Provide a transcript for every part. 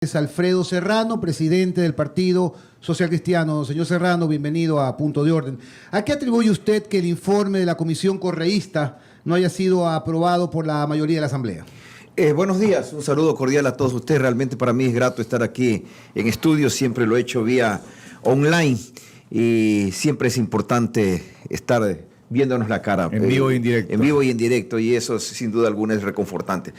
Es Alfredo Serrano, presidente del Partido Social Cristiano. Señor Serrano, bienvenido a Punto de Orden. ¿A qué atribuye usted que el informe de la Comisión Correísta no haya sido aprobado por la mayoría de la Asamblea? Buenos días, un saludo cordial a todos ustedes. Realmente para mí es grato estar aquí en estudio, siempre lo he hecho vía online y siempre es importante estar viéndonos la cara. En vivo y en directo. En vivo y en directo, y eso sin duda alguna es reconfortante.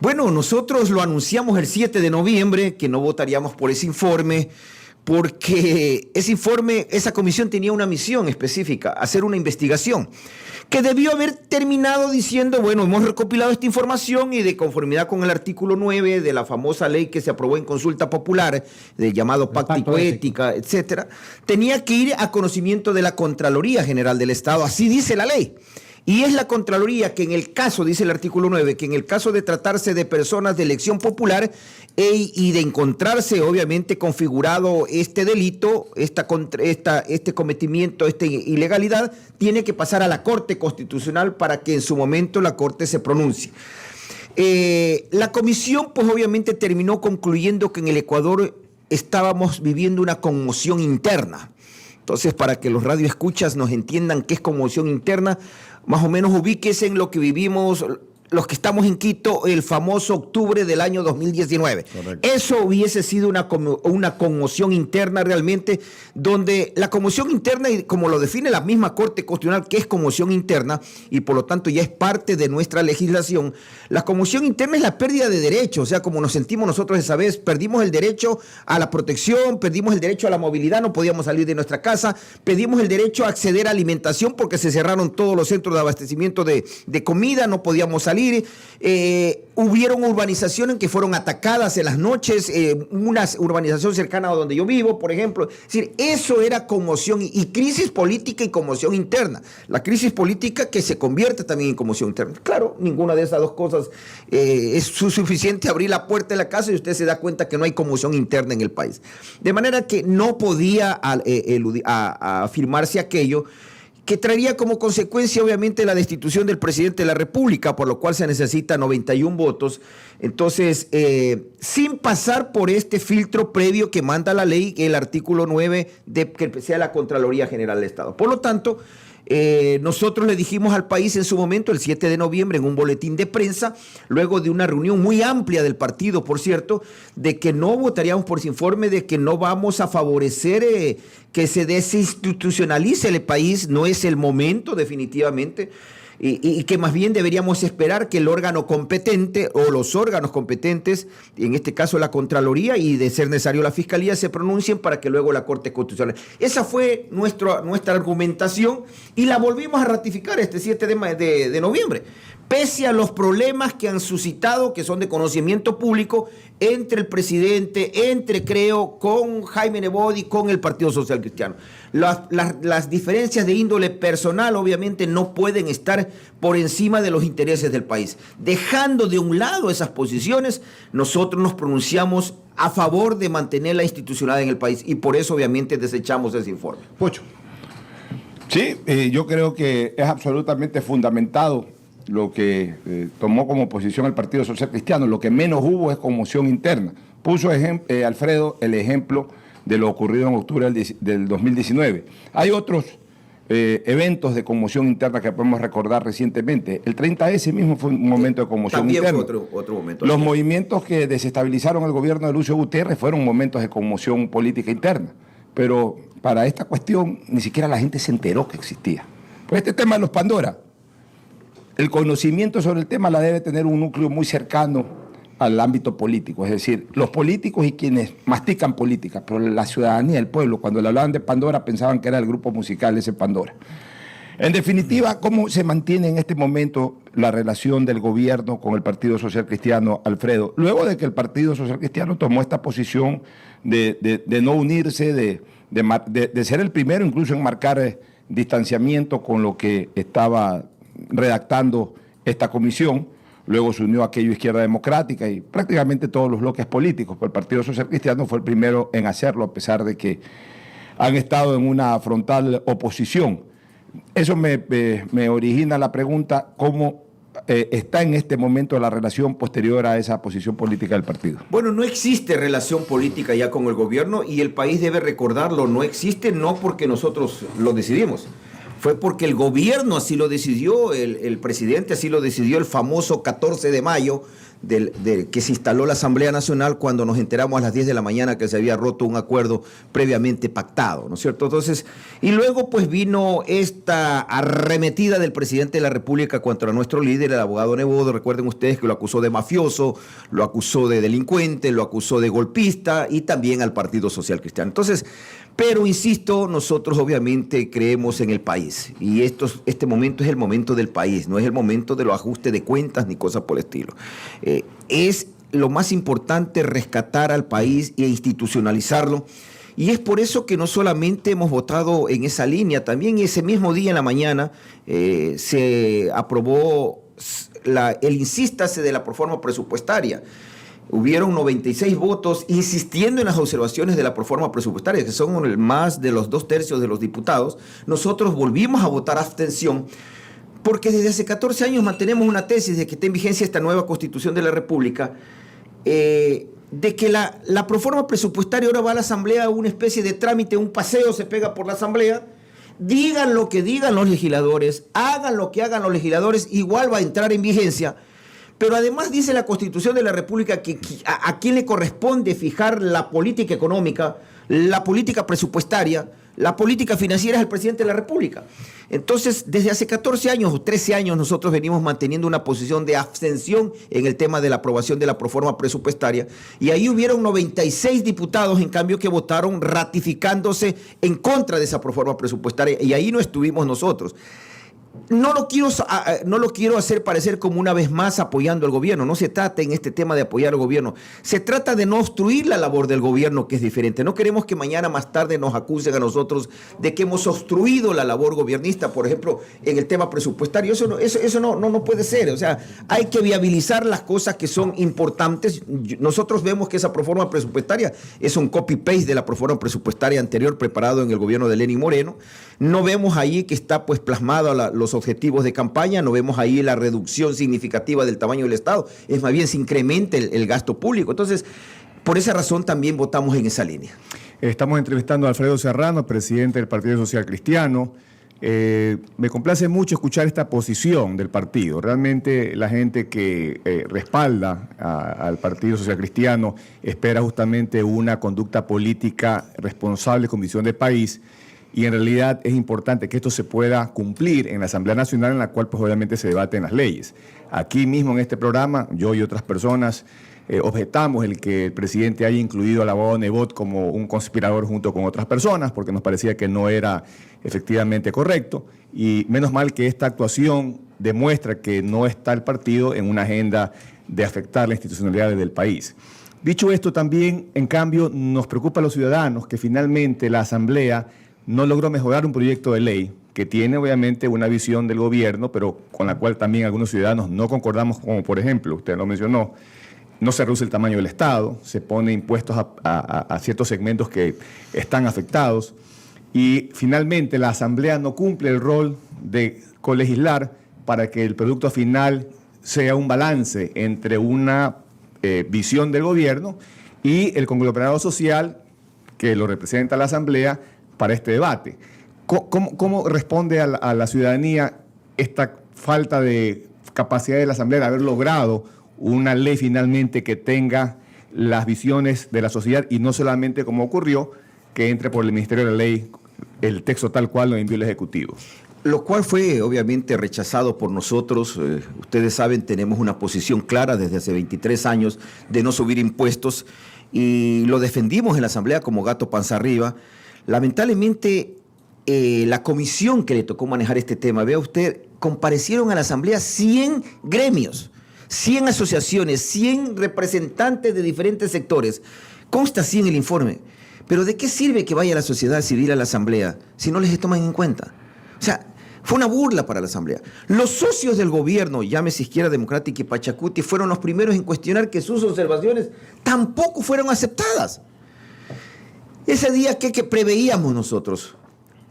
Bueno, nosotros lo anunciamos el 7 de noviembre, que no votaríamos por ese informe, porque ese informe, esa comisión tenía una misión específica, hacer una investigación, que debió haber terminado diciendo, bueno, hemos recopilado esta información y de conformidad con el artículo 9 de la famosa ley que se aprobó en consulta popular, del llamado Pacto Ética, etcétera, tenía que ir a conocimiento de la Contraloría General del Estado, así dice la ley. Y es la Contraloría que en el caso, dice el artículo 9, que en el caso de tratarse de personas de elección popular y de encontrarse obviamente configurado este delito, este cometimiento, esta ilegalidad, tiene que pasar a la Corte Constitucional para que en su momento la Corte se pronuncie. La comisión pues obviamente terminó concluyendo que en el Ecuador estábamos viviendo una conmoción interna. Entonces, para que los radioescuchas nos entiendan qué es conmoción interna, más o menos ubíquese en lo que vivimos los que estamos en Quito el famoso octubre del año 2019. Correcto. Eso hubiese sido una conmoción interna realmente, donde la conmoción interna, y como lo define la misma Corte Constitucional, que es conmoción interna, y por lo tanto ya es parte de nuestra legislación, la conmoción interna es la pérdida de derechos, o sea, como nos sentimos nosotros esa vez, perdimos el derecho a la protección, perdimos el derecho a la movilidad, no podíamos salir de nuestra casa, perdimos el derecho a acceder a alimentación porque se cerraron todos los centros de abastecimiento de comida, no podíamos salir. Hubieron urbanizaciones que fueron atacadas en las noches, una urbanización cercana a donde yo vivo, por ejemplo. Es decir, eso era conmoción y crisis política y conmoción interna. La crisis política que se convierte también en conmoción interna. Claro, ninguna de esas dos cosas es suficiente abrir la puerta de la casa y usted se da cuenta que no hay conmoción interna en el país. De manera que no podía afirmarse aquello que traería como consecuencia obviamente la destitución del presidente de la República, por lo cual se necesita 91 votos. Entonces, sin pasar por este filtro previo que manda la ley, el artículo 9, de que sea la Contraloría General del Estado. Por lo tanto, nosotros le dijimos al país en su momento, el 7 de noviembre, en un boletín de prensa, luego de una reunión muy amplia del partido, por cierto, de que no votaríamos por ese informe, de que no vamos a favorecer que se desinstitucionalice el país, no es el momento definitivamente, y que más bien deberíamos esperar que el órgano competente o los órganos competentes, en este caso la Contraloría y de ser necesario la Fiscalía, se pronuncien para que luego la Corte Constitucional. Esa fue nuestra argumentación y la volvimos a ratificar este 7 de noviembre. Pese a los problemas que han suscitado, que son de conocimiento público, entre el presidente, con Jaime Nebot y con el Partido Social Cristiano. Las diferencias de índole personal obviamente no pueden estar por encima de los intereses del país. Dejando de un lado esas posiciones, nosotros nos pronunciamos a favor de mantener la institucionalidad en el país y por eso obviamente desechamos ese informe. Pocho. Sí, yo creo que es absolutamente fundamentado lo que tomó como posición el Partido Social Cristiano. Lo que menos hubo es conmoción interna. Puso Alfredo el ejemplo de lo ocurrido en octubre del 2019. Hay otros eventos de conmoción interna que podemos recordar recientemente. El 30S mismo fue un momento de conmoción interna. También fue otro momento. Los movimientos que desestabilizaron el gobierno de Lucio Gutiérrez fueron momentos de conmoción política interna. Pero para esta cuestión ni siquiera la gente se enteró que existía. Pues este tema de los Pandora, el conocimiento sobre el tema la debe tener un núcleo muy cercano al ámbito político, es decir, los políticos y quienes mastican política, pero la ciudadanía, el pueblo, cuando le hablaban de Pandora pensaban que era el grupo musical ese Pandora. En definitiva, ¿cómo se mantiene en este momento la relación del gobierno con el Partido Social Cristiano, Alfredo? Luego de que el Partido Social Cristiano tomó esta posición de no unirse, de ser el primero incluso en marcar distanciamiento con lo que estaba redactando esta comisión, luego se unió aquello Izquierda Democrática y prácticamente todos los bloques políticos, pero el Partido Social Cristiano fue el primero en hacerlo, a pesar de que han estado en una frontal oposición. Eso me origina la pregunta, ¿cómo está en este momento la relación posterior a esa posición política del partido? Bueno, no existe relación política ya con el gobierno y el país debe recordarlo. No existe no porque nosotros lo decidimos. Fue porque el gobierno así lo decidió, el presidente así lo decidió el famoso 14 de mayo, que se instaló la Asamblea Nacional cuando nos enteramos a las 10 de la mañana que se había roto un acuerdo previamente pactado, ¿no es cierto? Entonces, y luego pues vino esta arremetida del presidente de la República contra nuestro líder, el abogado Nebodo. Recuerden ustedes que lo acusó de mafioso, lo acusó de delincuente, lo acusó de golpista y también al Partido Social Cristiano. Entonces, pero insisto, nosotros obviamente creemos en el país y este momento es el momento del país, no es el momento de los ajustes de cuentas ni cosas por el estilo. Es lo más importante rescatar al país e institucionalizarlo. Y es por eso que no solamente hemos votado en esa línea, también ese mismo día en la mañana se aprobó el insístase de la proforma presupuestaria. Hubieron 96 votos insistiendo en las observaciones de la proforma presupuestaria, que son más de los 2/3 de los diputados. Nosotros volvimos a votar abstención porque desde hace 14 años mantenemos una tesis de que está en vigencia esta nueva Constitución de la República, de que la proforma presupuestaria ahora va a la Asamblea, una especie de trámite, un paseo se pega por la Asamblea. Digan lo que digan los legisladores, hagan lo que hagan los legisladores, igual va a entrar en vigencia. Pero además dice la Constitución de la República que a quien le corresponde fijar la política económica, la política presupuestaria, la política financiera es el presidente de la República. Entonces, desde hace 14 años o 13 años nosotros venimos manteniendo una posición de abstención en el tema de la aprobación de la proforma presupuestaria y ahí hubieron 96 diputados, en cambio, que votaron ratificándose en contra de esa proforma presupuestaria y ahí no estuvimos nosotros. No lo quiero hacer parecer como una vez más apoyando al gobierno. No se trata en este tema de apoyar al gobierno. Se trata de no obstruir la labor del gobierno, que es diferente. No queremos que mañana más tarde nos acusen a nosotros de que hemos obstruido la labor gobernista, por ejemplo, en el tema presupuestario. Eso no puede ser. O sea, hay que viabilizar las cosas que son importantes. Nosotros vemos que esa proforma presupuestaria es un copy-paste de la proforma presupuestaria anterior preparado en el gobierno de Lenín Moreno. No vemos ahí que está pues plasmado los objetivos de campaña, no vemos ahí la reducción significativa del tamaño del Estado, es más bien se incrementa el gasto público. Entonces, por esa razón también votamos en esa línea. Estamos entrevistando a Alfredo Serrano, presidente del Partido Social Cristiano. Me complace mucho escuchar esta posición del partido. Realmente la gente que respalda al Partido Social Cristiano espera justamente una conducta política responsable con visión de país. Y en realidad es importante que esto se pueda cumplir en la Asamblea Nacional, en la cual pues obviamente se debaten las leyes. Aquí mismo en este programa, yo y otras personas objetamos el que el presidente haya incluido al abogado Nebot como un conspirador junto con otras personas, porque nos parecía que no era efectivamente correcto. Y menos mal que esta actuación demuestra que no está el partido en una agenda de afectar la institucionalidad del país. Dicho esto, también, en cambio, nos preocupa a los ciudadanos que finalmente la Asamblea no logró mejorar un proyecto de ley que tiene obviamente una visión del gobierno, pero con la cual también algunos ciudadanos no concordamos, como por ejemplo, usted lo mencionó, no se reduce el tamaño del Estado, se pone impuestos a ciertos segmentos que están afectados y finalmente la Asamblea no cumple el rol de colegislar para que el producto final sea un balance entre una visión del gobierno y el conglomerado social que lo representa la Asamblea para este debate. ¿Cómo responde a la ciudadanía esta falta de capacidad de la Asamblea de haber logrado una ley finalmente que tenga las visiones de la sociedad y no solamente como ocurrió, que entre por el Ministerio de la Ley el texto tal cual lo envió el Ejecutivo? Lo cual fue obviamente rechazado por nosotros. Ustedes saben, tenemos una posición clara desde hace 23 años de no subir impuestos y lo defendimos en la Asamblea como gato panza arriba. Lamentablemente, la comisión que le tocó manejar este tema, vea usted, comparecieron a la Asamblea 100 gremios, 100 asociaciones, 100 representantes de diferentes sectores. Consta así en el informe. Pero ¿de qué sirve que vaya la sociedad civil a la Asamblea si no les toman en cuenta? O sea, fue una burla para la Asamblea. Los socios del gobierno, llámese Izquierda Democrática y Pachacuti, fueron los primeros en cuestionar que sus observaciones tampoco fueron aceptadas. Ese día, ¿qué preveíamos nosotros?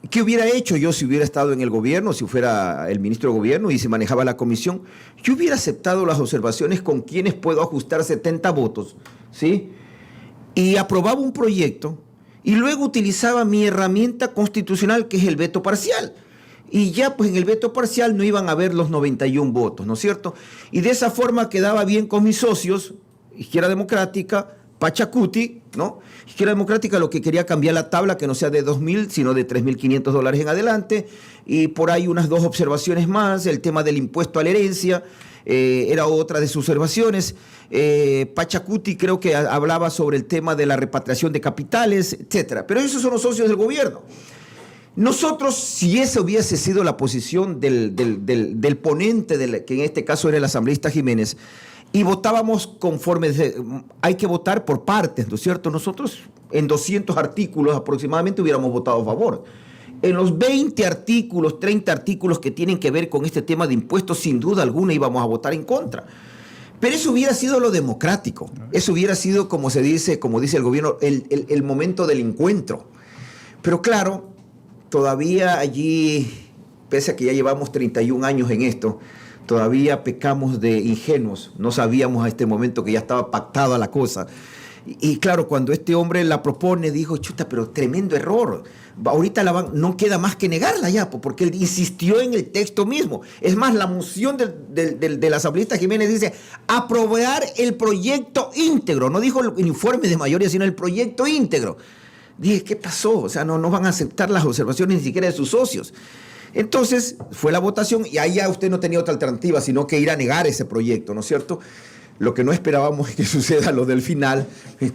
¿Qué hubiera hecho yo si hubiera estado en el gobierno, si fuera el ministro de gobierno y se manejaba la comisión? Yo hubiera aceptado las observaciones con quienes puedo ajustar 70 votos, ¿sí? Y aprobaba un proyecto y luego utilizaba mi herramienta constitucional, que es el veto parcial. Y ya pues en el veto parcial no iban a haber los 91 votos, ¿no es cierto? Y de esa forma quedaba bien con mis socios, Izquierda Democrática, Pachacuti, ¿no? Izquierda Democrática lo que quería cambiar la tabla, que no sea de 2.000, sino de $3.500 en adelante, y por ahí unas 2 observaciones más, el tema del impuesto a la herencia, era otra de sus observaciones. Pachacuti creo que hablaba sobre el tema de la repatriación de capitales, etcétera. Pero esos son los socios del gobierno. Nosotros, si esa hubiese sido la posición del ponente, que en este caso era el asambleísta Jiménez, y votábamos conforme, hay que votar por partes, ¿no es cierto? Nosotros en 200 artículos aproximadamente hubiéramos votado a favor. En los 20 artículos, 30 artículos que tienen que ver con este tema de impuestos, sin duda alguna íbamos a votar en contra. Pero eso hubiera sido lo democrático. Eso hubiera sido, como dice el gobierno, el momento del encuentro. Pero claro, todavía allí, pese a que ya llevamos 31 años en esto, todavía pecamos de ingenuos, no sabíamos a este momento que ya estaba pactada la cosa. Y claro, cuando este hombre la propone, dijo, chuta, pero tremendo error. Ahorita no queda más que negarla ya, porque él insistió en el texto mismo. Es más, la moción del asambleísta Jiménez dice, aprobar el proyecto íntegro. No dijo el informe de mayoría, sino el proyecto íntegro. Dije, ¿qué pasó? O sea, no van a aceptar las observaciones ni siquiera de sus socios. Entonces fue la votación y ahí ya usted no tenía otra alternativa sino que ir a negar ese proyecto, ¿no es cierto? Lo que no esperábamos es que suceda lo del final,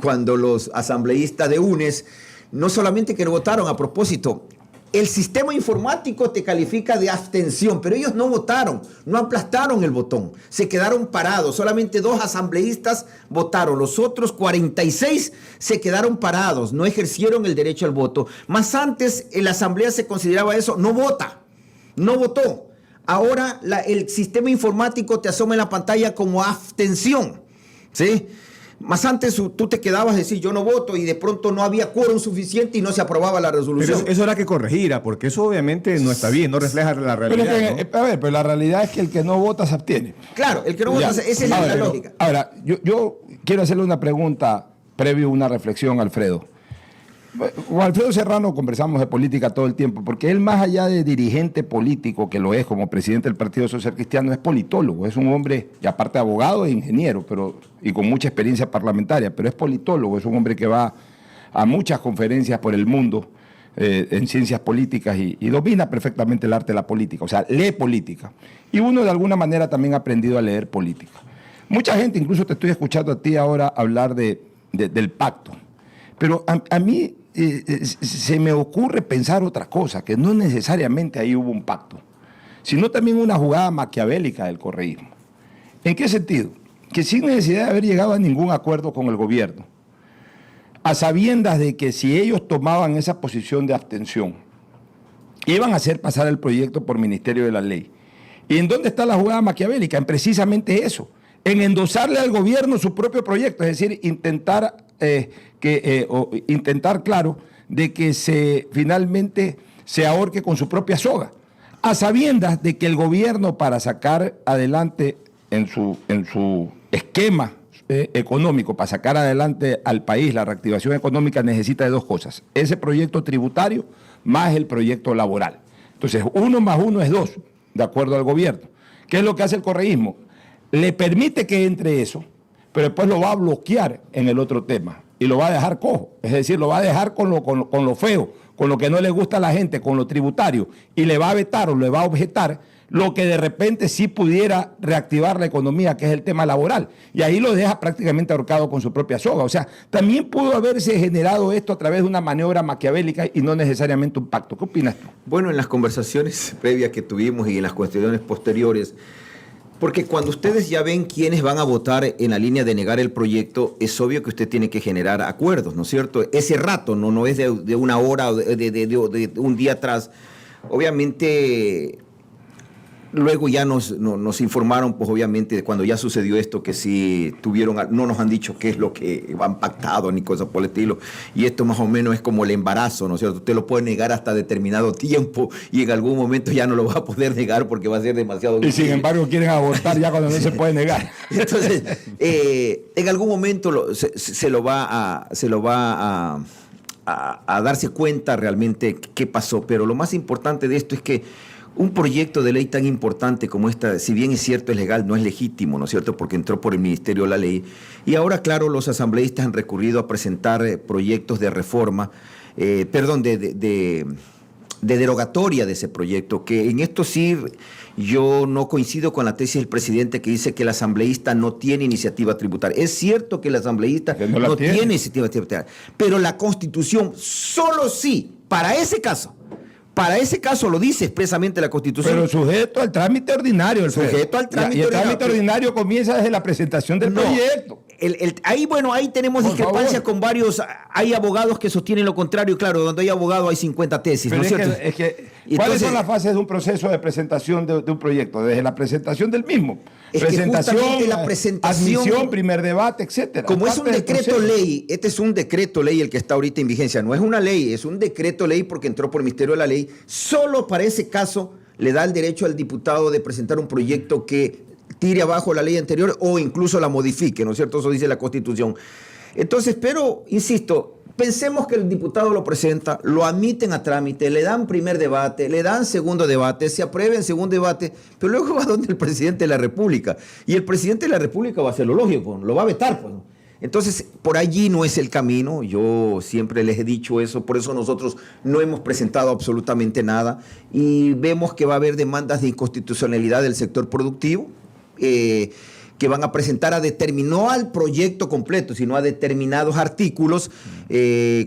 cuando los asambleístas de UNES no solamente que no votaron, a propósito, el sistema informático te califica de abstención, pero ellos no votaron, no aplastaron el botón, se quedaron parados, solamente 2 asambleístas votaron, los otros 46 se quedaron parados, no ejercieron el derecho al voto. Más antes en la asamblea se consideraba eso, no vota. No votó. Ahora el sistema informático te asoma en la pantalla como abstención, ¿sí? Más antes tú te quedabas a decir yo no voto y de pronto no había quórum suficiente y no se aprobaba la resolución. Pero eso era que corregir, porque eso obviamente no está bien, no refleja la realidad. Pero la realidad es que el que no vota se abstiene. Claro, el que no vota, esa es la lógica. Ahora, yo quiero hacerle una pregunta previo a una reflexión, Alfredo. Con Alfredo Serrano conversamos de política todo el tiempo, porque él, más allá de dirigente político, que lo es como presidente del Partido Social Cristiano, es politólogo, es un hombre, y aparte abogado e ingeniero, y con mucha experiencia parlamentaria, pero es politólogo, es un hombre que va a muchas conferencias por el mundo en ciencias políticas y domina perfectamente el arte de la política, o sea, lee política. Y uno de alguna manera también ha aprendido a leer política. Mucha gente, incluso te estoy escuchando a ti ahora hablar del pacto. Pero a mí se me ocurre pensar otra cosa, que no necesariamente ahí hubo un pacto, sino también una jugada maquiavélica del correísmo. ¿En qué sentido? Que sin necesidad de haber llegado a ningún acuerdo con el gobierno, a sabiendas de que si ellos tomaban esa posición de abstención, iban a hacer pasar el proyecto por Ministerio de la Ley. ¿Y en dónde está la jugada maquiavélica? En precisamente eso, en endosarle al gobierno su propio proyecto, es decir, intentar, claro, de que finalmente se ahorque con su propia soga, a sabiendas de que el gobierno, para sacar adelante en su esquema económico, para sacar adelante al país la reactivación económica, necesita de 2 cosas: ese proyecto tributario más el proyecto laboral. Entonces, 1 más 1 es 2, de acuerdo al gobierno. ¿Qué es lo que hace el correísmo? Le permite que entre eso, pero después lo va a bloquear en el otro tema y lo va a dejar cojo, es decir, lo va a dejar con lo feo, con lo que no le gusta a la gente, con lo tributario, y le va a vetar o le va a objetar lo que de repente sí pudiera reactivar la economía, que es el tema laboral, y ahí lo deja prácticamente ahorcado con su propia soga. O sea, también pudo haberse generado esto a través de una maniobra maquiavélica y no necesariamente un pacto. ¿Qué opinas tú? Bueno, en las conversaciones previas que tuvimos y en las cuestiones posteriores, porque cuando ustedes ya ven quiénes van a votar en la línea de negar el proyecto, es obvio que usted tiene que generar acuerdos, ¿no es cierto? Ese rato, no es de una hora o de un día atrás. Obviamente, Luego ya nos informaron, pues obviamente, cuando ya sucedió esto, que sí no nos han dicho qué es lo que han pactado ni cosas por el estilo. Y esto más o menos es como el embarazo, ¿no es cierto? Usted lo puede negar hasta determinado tiempo y en algún momento ya no lo va a poder negar porque va a ser demasiado... Y sin embargo quieren abortar ya cuando no se puede negar. Entonces, en algún momento se lo va a darse cuenta realmente qué pasó. Pero lo más importante de esto es que un proyecto de ley tan importante como esta, si bien es cierto, es legal, no es legítimo, ¿no es cierto?, porque entró por el Ministerio de la Ley. Y ahora, claro, los asambleístas han recurrido a presentar proyectos de reforma, de derogatoria de ese proyecto, que en esto sí yo no coincido con la tesis del presidente que dice que el asambleísta no tiene iniciativa tributaria. Es cierto que el asambleísta no tiene iniciativa tributaria, pero la Constitución solo sí, para ese caso lo dice expresamente la Constitución. Pero sujeto al trámite ordinario. Sujeto al trámite ordinario. Y el trámite ordinario comienza desde la presentación del proyecto. Ahí tenemos discrepancias con varios. Hay abogados que sostienen lo contrario. Claro, donde hay abogado hay 50 tesis, pero ¿no es cierto? ¿Cuáles son las fases de un proceso de presentación de un proyecto? Desde la presentación del mismo. La presentación, admisión, primer debate, etcétera. Como es un decreto ley, este es un decreto ley el que está ahorita en vigencia. No es una ley, es un decreto ley porque entró por el Ministerio de la Ley. Solo para ese caso le da el derecho al diputado de presentar un proyecto que tire abajo la ley anterior o incluso la modifique, ¿no es cierto? Eso dice la Constitución. Entonces, pero, insisto, pensemos que el diputado lo presenta, lo admiten a trámite, le dan primer debate, le dan segundo debate, se aprueba en segundo debate, pero luego va donde el presidente de la República. Y el presidente de la República va a hacer lo lógico, lo va a vetar, pues. Entonces, por allí no es el camino. Yo siempre les he dicho eso, por eso nosotros no hemos presentado absolutamente nada y vemos que va a haber demandas de inconstitucionalidad del sector productivo, que van a presentar no al proyecto completo, sino a determinados artículos,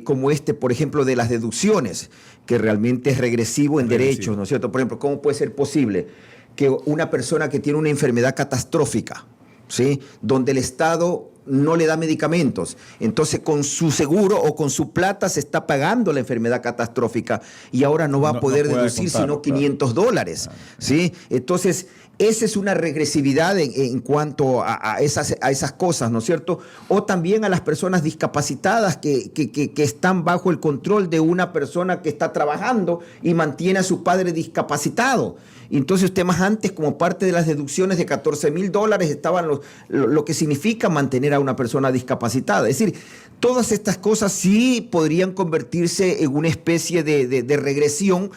como por ejemplo, de las deducciones, que realmente es regresivo en derechos, ¿no es cierto? Por ejemplo, ¿cómo puede ser posible que una persona que tiene una enfermedad catastrófica, ¿sí?, donde el Estado no le da medicamentos, entonces con su seguro o con su plata se está pagando la enfermedad catastrófica y ahora no va a poder deducir sino $500, ¿sí? Entonces, esa es una regresividad en cuanto a esas cosas, ¿no es cierto? O también a las personas discapacitadas que están bajo el control de una persona que está trabajando y mantiene a su padre discapacitado. Entonces usted más antes, como parte de las deducciones de $14,000, estaban lo que significa mantener a una persona discapacitada. Es decir, todas estas cosas sí podrían convertirse en una especie de regresión,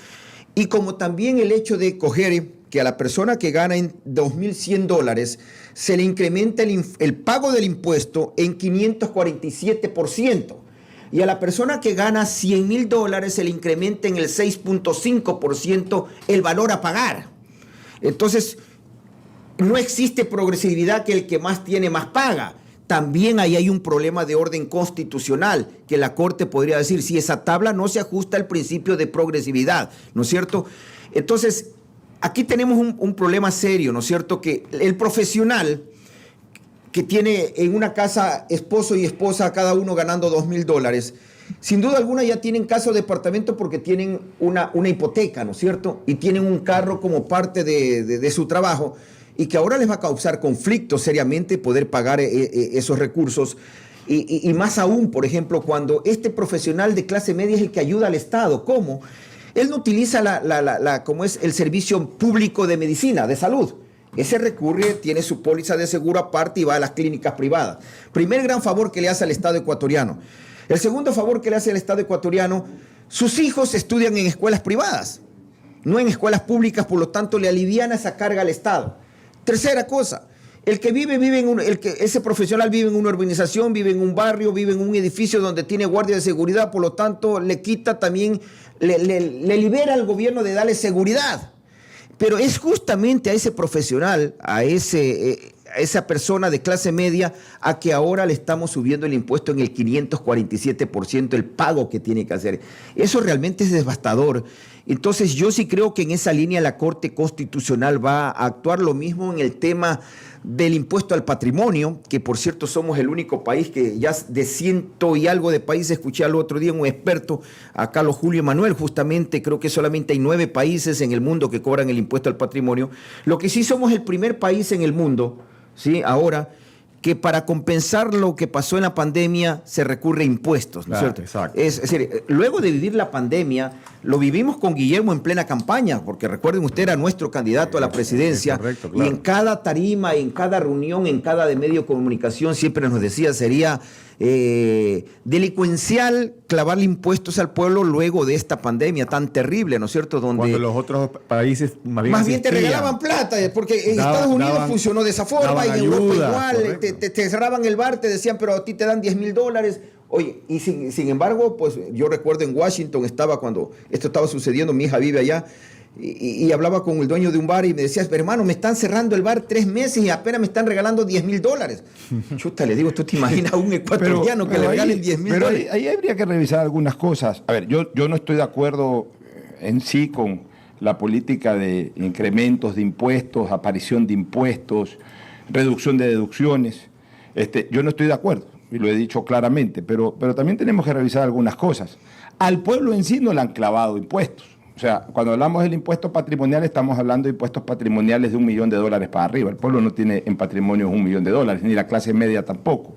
y como también el hecho de coger que a la persona que gana en $2,100 se le incrementa el pago del impuesto en 547%. Y a la persona que gana $100,000 se le incrementa en el 6.5% el valor a pagar. Entonces, no existe progresividad que el que más tiene más paga. También ahí hay un problema de orden constitucional, que la Corte podría decir, si esa tabla no se ajusta al principio de progresividad, ¿no es cierto? Entonces, aquí tenemos un problema serio, ¿no es cierto? Que el profesional que tiene en una casa esposo y esposa, cada uno ganando $2,000, sin duda alguna ya tienen casa o departamento porque tienen una hipoteca, ¿no es cierto? Y tienen un carro como parte de su trabajo, y que ahora les va a causar conflicto seriamente poder pagar esos recursos. Y más aún, por ejemplo, cuando este profesional de clase media es el que ayuda al Estado. ¿Cómo? Él no utiliza como es el servicio público de medicina, de salud. Ese recurre, tiene su póliza de seguro aparte y va a las clínicas privadas. Primer gran favor que le hace al Estado ecuatoriano. El segundo favor que le hace al Estado ecuatoriano, sus hijos estudian en escuelas privadas, no en escuelas públicas, por lo tanto le aliviana esa carga al Estado. Tercera cosa, ese profesional vive en una urbanización, vive en un barrio, vive en un edificio donde tiene guardia de seguridad, por lo tanto le quita también, le libera al gobierno de darle seguridad. Pero es justamente a ese profesional, a esa persona de clase media, a que ahora le estamos subiendo el impuesto en el 547%, el pago que tiene que hacer. Eso realmente es devastador. Entonces yo sí creo que en esa línea la Corte Constitucional va a actuar lo mismo en el tema del impuesto al patrimonio, que por cierto somos el único país que ya de 100 y algo de países, escuché al otro día un experto, a Carlos Julio Emanuel, justamente creo que solamente hay 9 países en el mundo que cobran el impuesto al patrimonio. Lo que sí somos el primer país en el mundo, ¿sí? Ahora, que para compensar lo que pasó en la pandemia se recurre a impuestos, ¿no es cierto? Exacto. Es decir, luego de vivir la pandemia, lo vivimos con Guillermo en plena campaña, porque recuerden, usted era nuestro candidato a la presidencia, correcto, claro. y en cada tarima, en cada reunión, en cada de medio de comunicación, siempre nos decía, sería delincuencial clavarle impuestos al pueblo luego de esta pandemia tan terrible, ¿no es cierto? Donde Cuando los otros países más bien te asistían. regalaban plata, porque en Estados Unidos funcionó de esa forma, y en Europa ayuda, igual, te cerraban el bar, te decían, pero a ti te dan $10,000. Oye, y sin embargo, pues yo recuerdo en Washington estaba cuando esto estaba sucediendo, mi hija vive allá, y hablaba con el dueño de un bar y me decía, hermano, me están cerrando el bar 3 meses y apenas me están regalando $10,000. Chuta, le digo, ¿tú te imaginas a un ecuatoriano que le regalen $10,000? Pero ahí habría que revisar algunas cosas. A ver, yo no estoy de acuerdo en sí con la política de incrementos de impuestos, aparición de impuestos, reducción de deducciones. Yo no estoy de acuerdo, y lo he dicho claramente, pero también tenemos que revisar algunas cosas. Al pueblo en sí no le han clavado impuestos. O sea, cuando hablamos del impuesto patrimonial, estamos hablando de impuestos patrimoniales de $1 millón para arriba. El pueblo no tiene en patrimonio $1 millón, ni la clase media tampoco.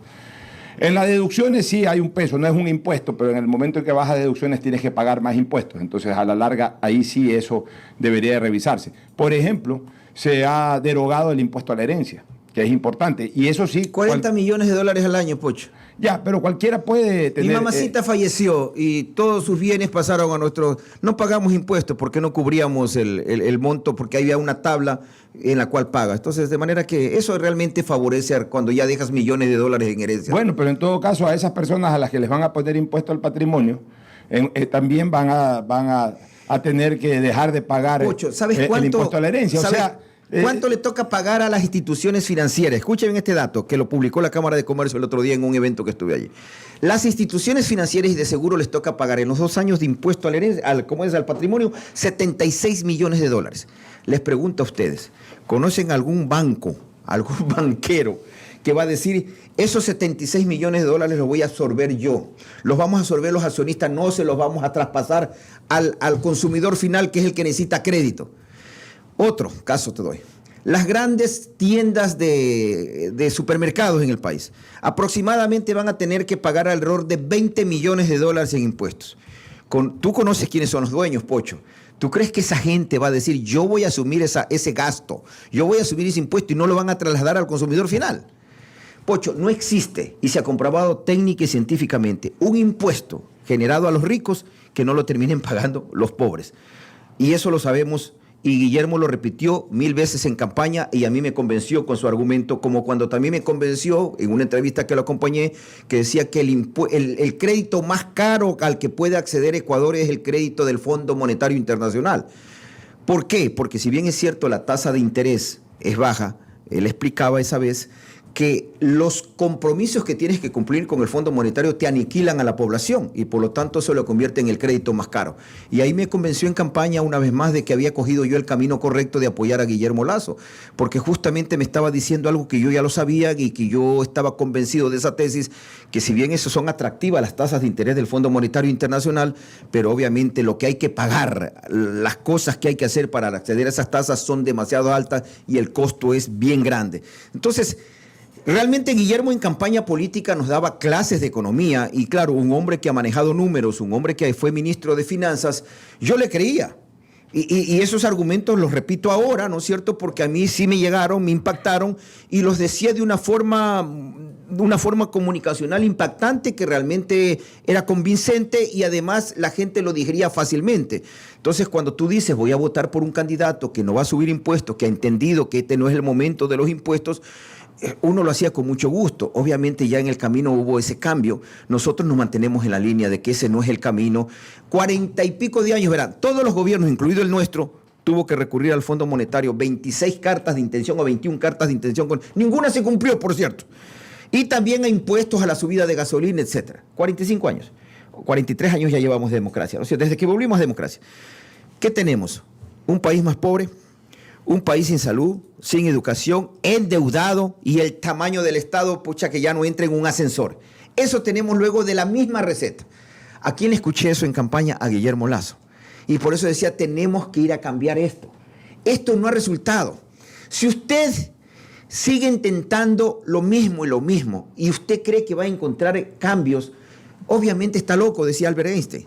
En las deducciones sí hay un peso, no es un impuesto, pero en el momento en que bajas deducciones tienes que pagar más impuestos. Entonces, a la larga, ahí sí eso debería de revisarse. Por ejemplo, se ha derogado el impuesto a la herencia, que es importante. Y eso sí... $40 millones al año, Pocho. Ya, pero cualquiera puede tener... Mi mamacita falleció y todos sus bienes pasaron a nuestro... No pagamos impuestos porque no cubríamos el monto, porque había una tabla en la cual pagas. Entonces, de manera que eso realmente favorece cuando ya dejas $millones en herencia. Bueno, pero en todo caso, a esas personas a las que les van a poner impuesto al patrimonio, también van a tener que dejar de pagar Pocho, ¿sabes el cuánto, impuesto a la herencia. ¿sabes O sea, cuánto le toca pagar a las instituciones financieras? Escuchen este dato que lo publicó la Cámara de Comercio el otro día en un evento que estuve allí. Las instituciones financieras y de seguro les toca pagar en los 2 años de impuesto a la herencia, al patrimonio, $76 millones. Les pregunto a ustedes, ¿conocen algún banco, algún banquero que va a decir, esos $76 millones los voy a absorber yo? Los vamos a absorber los accionistas, no se los vamos a traspasar al consumidor final, que es el que necesita crédito. Otro caso te doy. Las grandes tiendas de supermercados en el país aproximadamente van a tener que pagar alrededor de $20 millones en impuestos. Tú conoces quiénes son los dueños, Pocho. ¿Tú crees que esa gente va a decir, yo voy a asumir ese gasto, yo voy a asumir ese impuesto y no lo van a trasladar al consumidor final? Pocho, no existe, y se ha comprobado técnica y científicamente, un impuesto generado a los ricos que no lo terminen pagando los pobres. Y eso lo sabemos. Y Guillermo lo repitió 1000 veces en campaña y a mí me convenció con su argumento, como cuando también me convenció en una entrevista que lo acompañé, que decía que el crédito más caro al que puede acceder Ecuador es el crédito del Fondo Monetario Internacional. ¿Por qué? Porque si bien es cierto la tasa de interés es baja, él explicaba esa vez que los compromisos que tienes que cumplir con el Fondo Monetario te aniquilan a la población y por lo tanto eso lo convierte en el crédito más caro. Y ahí me convenció en campaña una vez más de que había cogido yo el camino correcto de apoyar a Guillermo Lasso, porque justamente me estaba diciendo algo que yo ya lo sabía y que yo estaba convencido de esa tesis, que si bien eso son atractivas las tasas de interés del Fondo Monetario Internacional, pero obviamente lo que hay que pagar, las cosas que hay que hacer para acceder a esas tasas son demasiado altas y el costo es bien grande. Entonces, realmente Guillermo en campaña política nos daba clases de economía y claro, un hombre que ha manejado números, un hombre que fue ministro de Finanzas, yo le creía. Y esos argumentos los repito ahora, ¿no es cierto? Porque a mí sí me llegaron, me impactaron y los decía de una forma comunicacional impactante que realmente era convincente y además la gente lo digería fácilmente. Entonces, cuando tú dices voy a votar por un candidato que no va a subir impuestos, que ha entendido que este no es el momento de los impuestos, uno lo hacía con mucho gusto. Obviamente ya en el camino hubo ese cambio. Nosotros nos mantenemos en la línea de que ese no es el camino. 40 y pico de años, verán, todos los gobiernos, incluido el nuestro, tuvo que recurrir al Fondo Monetario, 26 cartas de intención o 21 cartas de intención, ninguna se cumplió, por cierto. Y también a impuestos a la subida de gasolina, etcétera. 45 años, 43 años ya llevamos de democracia, ¿no? O sea, desde que volvimos a democracia. ¿Qué tenemos? Un país más pobre, un país sin salud, sin educación, endeudado y el tamaño del Estado, pucha, que ya no entra en un ascensor. Eso tenemos luego de la misma receta. ¿A quién escuché eso en campaña? A Guillermo Lasso. Y por eso decía, tenemos que ir a cambiar esto. Esto no ha resultado. Si usted sigue intentando lo mismo y usted cree que va a encontrar cambios, obviamente está loco, decía Albert Einstein.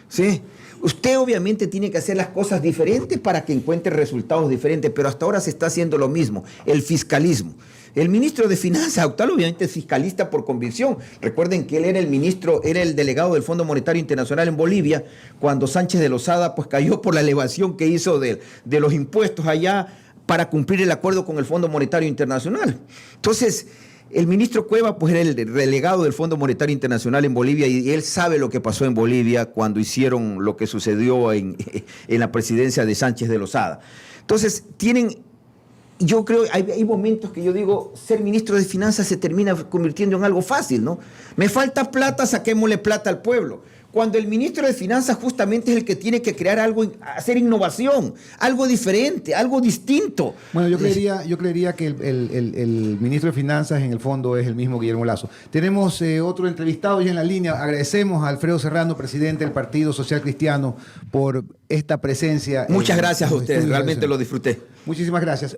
¿Sí? Usted obviamente tiene que hacer las cosas diferentes para que encuentre resultados diferentes, pero hasta ahora se está haciendo lo mismo, el fiscalismo. El ministro de Finanzas actual obviamente es fiscalista por convicción. Recuerden que él era el ministro, era el delegado del Fondo Monetario Internacional en Bolivia, cuando Sánchez de Lozada pues cayó por la elevación que hizo de los impuestos allá para cumplir el acuerdo con el Fondo Monetario Internacional. Entonces, el ministro Cueva pues era el delegado del Fondo Monetario Internacional en Bolivia y él sabe lo que pasó en Bolivia cuando hicieron lo que sucedió en la presidencia de Sánchez de Lozada. Entonces, yo creo, hay momentos que yo digo, ser ministro de Finanzas se termina convirtiendo en algo fácil, ¿no? Me falta plata, saquémosle plata al pueblo. Cuando el ministro de Finanzas justamente es el que tiene que crear algo, hacer innovación, algo diferente, algo distinto. Bueno, yo creería que el ministro de Finanzas en el fondo es el mismo Guillermo Lasso. Tenemos otro entrevistado ya en la línea. Agradecemos a Alfredo Serrano, presidente del Partido Social Cristiano, por esta presencia. Muchas gracias a ustedes, realmente lo disfruté. Muchísimas gracias.